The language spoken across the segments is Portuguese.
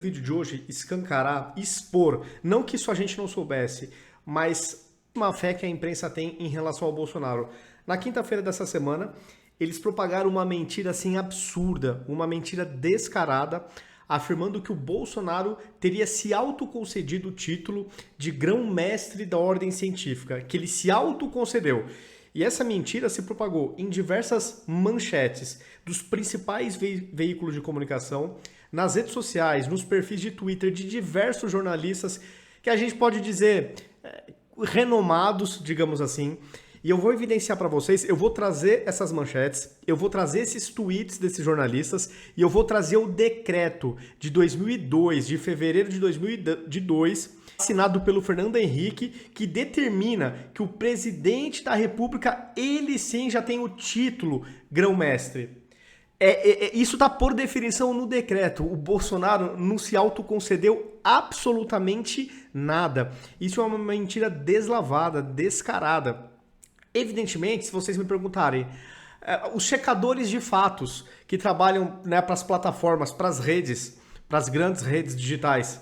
Vídeo de hoje escancarar, expor, não que isso a gente não soubesse, mas uma fé que a imprensa tem em relação ao Bolsonaro. Na quinta-feira dessa semana, eles propagaram uma mentira assim absurda, uma mentira descarada, afirmando que o Bolsonaro teria se autoconcedido o título de grão-mestre da ordem científica, que ele se autoconcedeu. E essa mentira se propagou em diversas manchetes dos principais veículos de comunicação, nas redes sociais, nos perfis de Twitter de diversos jornalistas que a gente pode dizer renomados, digamos assim. E eu vou evidenciar para vocês, eu vou trazer essas manchetes, eu vou trazer esses tweets desses jornalistas e eu vou trazer o decreto de 2002, de fevereiro de 2002, assinado pelo Fernando Henrique, que determina que o presidente da República, ele sim já tem o título grão-mestre. Isso está por definição no decreto. O Bolsonaro não se autoconcedeu absolutamente nada. Isso é uma mentira deslavada, descarada. Evidentemente, se vocês me perguntarem, os checadores de fatos que trabalham, né, para as plataformas, para as redes, para as grandes redes digitais,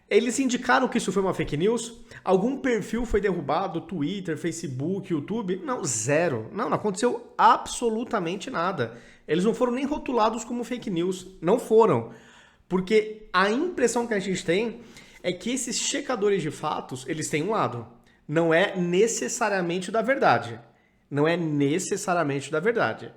eles indicaram que isso foi uma fake news? Algum perfil foi derrubado? Twitter, Facebook, YouTube? Não, zero. Não aconteceu absolutamente nada. Eles não foram nem rotulados como fake news. Não foram. Porque a impressão que a gente tem é que esses checadores de fatos, eles têm um lado. Não é necessariamente da verdade. Não é necessariamente da verdade.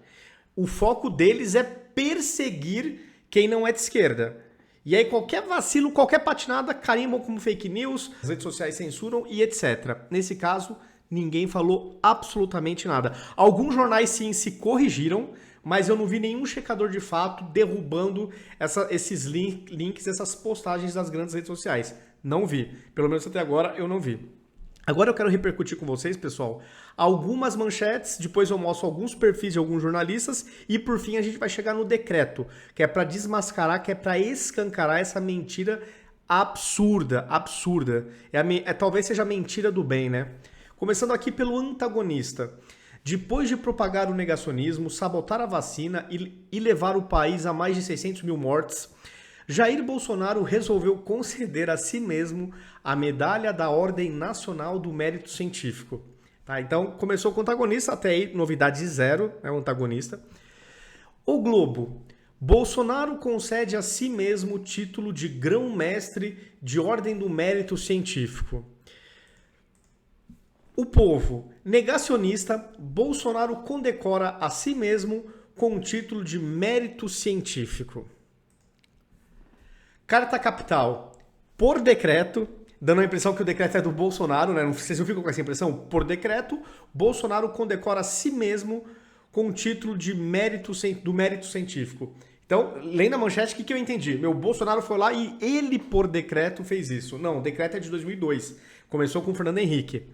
O foco deles é perseguir quem não é de esquerda. E aí qualquer vacilo, qualquer patinada, carimbam como fake news, as redes sociais censuram e etc. Nesse caso, ninguém falou absolutamente nada. Alguns jornais sim se corrigiram, mas eu não vi nenhum checador de fato derrubando esses links, essas postagens das grandes redes sociais. Não vi. Pelo menos até agora eu não vi. Agora eu quero repercutir com vocês, pessoal, algumas manchetes, depois eu mostro alguns perfis de alguns jornalistas e por fim a gente vai chegar no decreto, que é para desmascarar, que é para escancarar essa mentira absurda. Talvez seja a mentira do bem, né? Começando aqui pelo antagonista. Depois de propagar o negacionismo, sabotar a vacina e levar o país a mais de 600 mil mortes, Jair Bolsonaro resolveu conceder a si mesmo a medalha da Ordem Nacional do Mérito Científico. Tá, então, começou com o antagonista, até aí novidade zero, é o antagonista. O Globo. Bolsonaro concede a si mesmo o título de grão-mestre de Ordem do Mérito Científico. O Povo. Negacionista, Bolsonaro condecora a si mesmo com o título de mérito científico. Carta Capital, por decreto, dando a impressão que o decreto é do Bolsonaro, né? Vocês não ficam com essa impressão? Por decreto, Bolsonaro condecora a si mesmo com o título de do mérito científico. Então, lendo a manchete, o que eu entendi? Meu, Bolsonaro foi lá e ele, por decreto, fez isso. Não, o decreto é de 2002. Começou com o Fernando Henrique.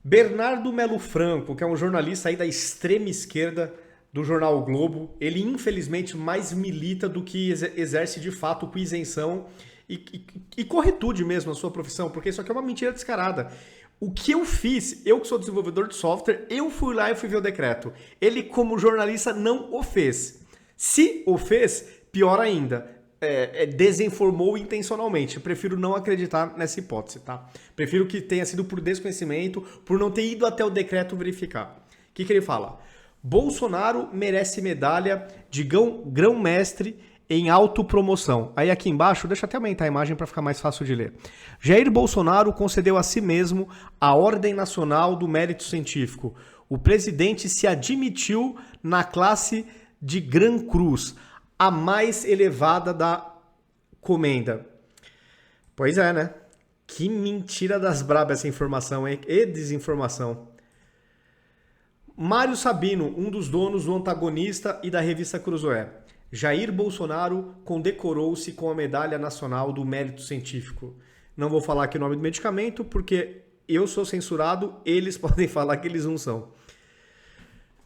Bernardo Melo Franco, que é um jornalista aí da extrema esquerda, do jornal o Globo, ele infelizmente mais milita do que exerce de fato com isenção e corretude mesmo a sua profissão, porque isso aqui é uma mentira descarada. O que eu fiz, eu que sou desenvolvedor de software, eu fui lá e fui ver o decreto. Ele, como jornalista, não o fez. Se o fez, pior ainda, desinformou intencionalmente. Eu prefiro não acreditar nessa hipótese, tá? Prefiro que tenha sido por desconhecimento, por não ter ido até o decreto verificar. O que ele fala? Bolsonaro merece medalha de grão-mestre em autopromoção. Aí aqui embaixo, deixa eu até aumentar a imagem para ficar mais fácil de ler. Jair Bolsonaro concedeu a si mesmo a Ordem Nacional do Mérito Científico. O presidente se admitiu na classe de Gran Cruz, a mais elevada da comenda. Pois é, né? Que mentira das brabas essa informação, hein? E desinformação. Mário Sabino, um dos donos do Antagonista e da revista Cruzoé. Jair Bolsonaro condecorou-se com a Medalha Nacional do Mérito Científico. Não vou falar aqui o nome do medicamento, porque eu sou censurado, eles podem falar que eles não são.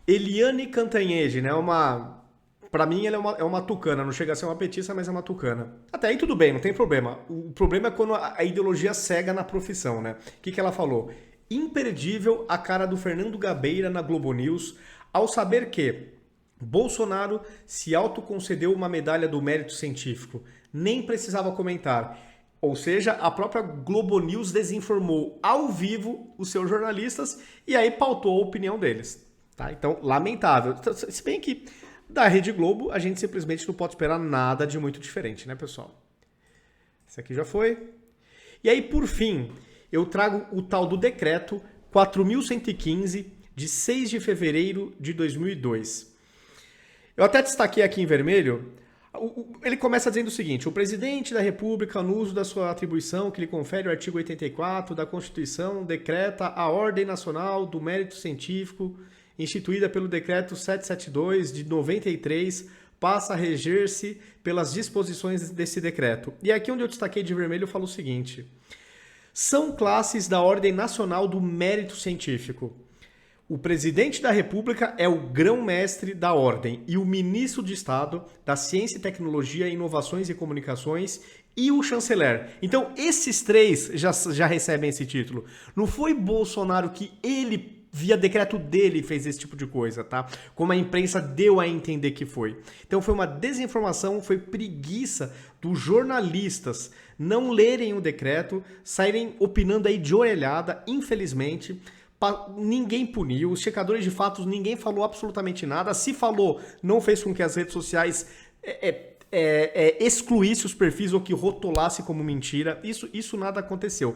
Eliane Cantanhede, né? Pra mim ela é uma tucana, não chega a ser uma petista, mas é uma tucana. Até aí tudo bem, não tem problema. O problema é quando a ideologia cega na profissão, né? O que ela falou? Imperdível a cara do Fernando Gabeira na Globo News ao saber que Bolsonaro se autoconcedeu uma medalha do mérito científico. Nem precisava comentar. Ou seja, a própria Globo News desinformou ao vivo os seus jornalistas e aí pautou a opinião deles. Tá? Então, lamentável. Se bem que da Rede Globo a gente simplesmente não pode esperar nada de muito diferente, né, pessoal? Esse aqui já foi. E aí, por fim, eu trago o tal do decreto 4.115 de 6 de fevereiro de 2002. Eu até destaquei aqui em vermelho. Ele começa dizendo o seguinte: o presidente da República, no uso da sua atribuição que lhe confere o artigo 84 da Constituição, decreta a Ordem Nacional do Mérito Científico, instituída pelo Decreto 772 de 93, passa a reger-se pelas disposições desse decreto. E aqui onde eu destaquei de vermelho eu falo o seguinte: são classes da Ordem Nacional do Mérito Científico. O presidente da República é o grão-mestre da ordem e o ministro de Estado da Ciência e Tecnologia, Inovações e Comunicações e o chanceler. Então, esses três já recebem esse título. Não foi Bolsonaro que ele, via decreto dele, fez esse tipo de coisa, tá? Como a imprensa deu a entender que foi. Então, foi uma desinformação, foi preguiça dos jornalistas não lerem o decreto, saírem opinando aí de orelhada, infelizmente. Ninguém puniu, os checadores de fatos, ninguém falou absolutamente nada. Se falou, não fez com que as redes sociais excluísse os perfis ou que rotulasse como mentira. Isso nada aconteceu.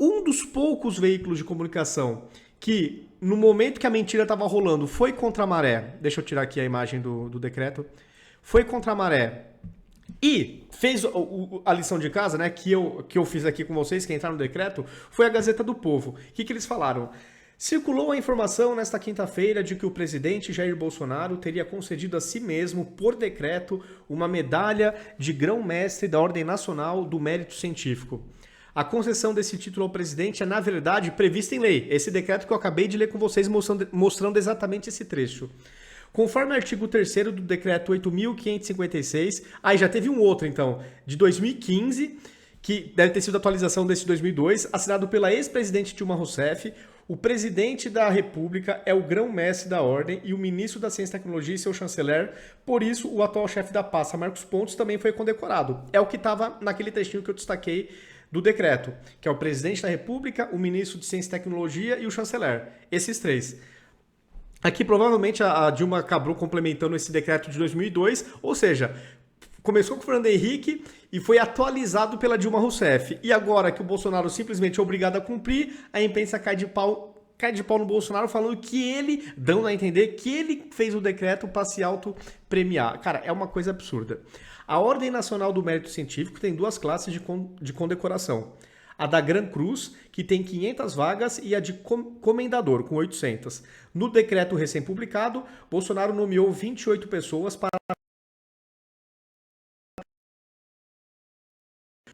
Um dos poucos veículos de comunicação que, no momento que a mentira estava rolando, foi contra a maré. Deixa eu tirar aqui a imagem do decreto. Foi contra a maré. E fez a lição de casa, né, que eu fiz aqui com vocês, que entraram no decreto, foi a Gazeta do Povo. O que eles falaram? Circulou a informação nesta quinta-feira de que o presidente Jair Bolsonaro teria concedido a si mesmo, por decreto, uma medalha de grão-mestre da Ordem Nacional do Mérito Científico. A concessão desse título ao presidente é, na verdade, prevista em lei. Esse decreto que eu acabei de ler com vocês mostrando exatamente esse trecho. Conforme o artigo 3º do decreto 8.556, aí já teve um outro, então, de 2015, que deve ter sido a atualização desse 2002, assinado pela ex-presidente Dilma Rousseff, o presidente da República é o grão-mestre da ordem e o ministro da Ciência e Tecnologia e seu chanceler, por isso o atual chefe da pasta, Marcos Pontes, também foi condecorado. É o que estava naquele textinho que eu destaquei do decreto, que é o presidente da República, o ministro de Ciência e Tecnologia e o chanceler. Esses três. Aqui, provavelmente, a Dilma acabou complementando esse decreto de 2002, ou seja, começou com o Fernando Henrique e foi atualizado pela Dilma Rousseff. E agora que o Bolsonaro simplesmente é obrigado a cumprir, a imprensa cai de pau no Bolsonaro falando que ele, dando a entender que ele fez o decreto para se auto-premiar. Cara, é uma coisa absurda. A Ordem Nacional do Mérito Científico tem duas classes de condecoração. A da Gran Cruz, que tem 500 vagas, e a de Comendador, com 800. No decreto recém-publicado, Bolsonaro nomeou 28 pessoas para...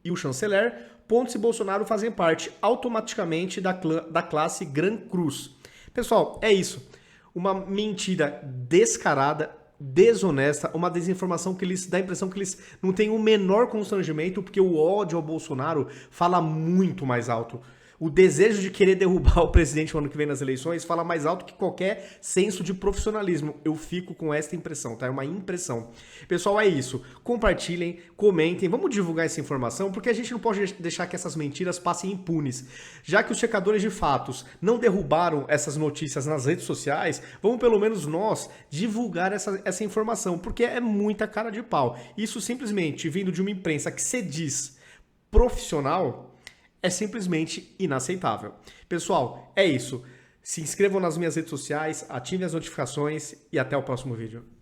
E o chanceler, Pontes e Bolsonaro fazem parte automaticamente da classe Gran Cruz. Pessoal, é isso. Uma mentira descarada, desonesta, uma desinformação que dá a impressão que eles não têm o menor constrangimento, porque o ódio ao Bolsonaro fala muito mais alto. O desejo de querer derrubar o presidente no ano que vem nas eleições fala mais alto que qualquer senso de profissionalismo. Eu fico com esta impressão, tá? É uma impressão. Pessoal, é isso. Compartilhem, comentem, vamos divulgar essa informação, porque a gente não pode deixar que essas mentiras passem impunes. Já que os checadores de fatos não derrubaram essas notícias nas redes sociais, vamos pelo menos nós divulgar essa informação, porque é muita cara de pau. Isso simplesmente vindo de uma imprensa que se diz profissional é simplesmente inaceitável. Pessoal, é isso. Se inscrevam nas minhas redes sociais, ativem as notificações e até o próximo vídeo.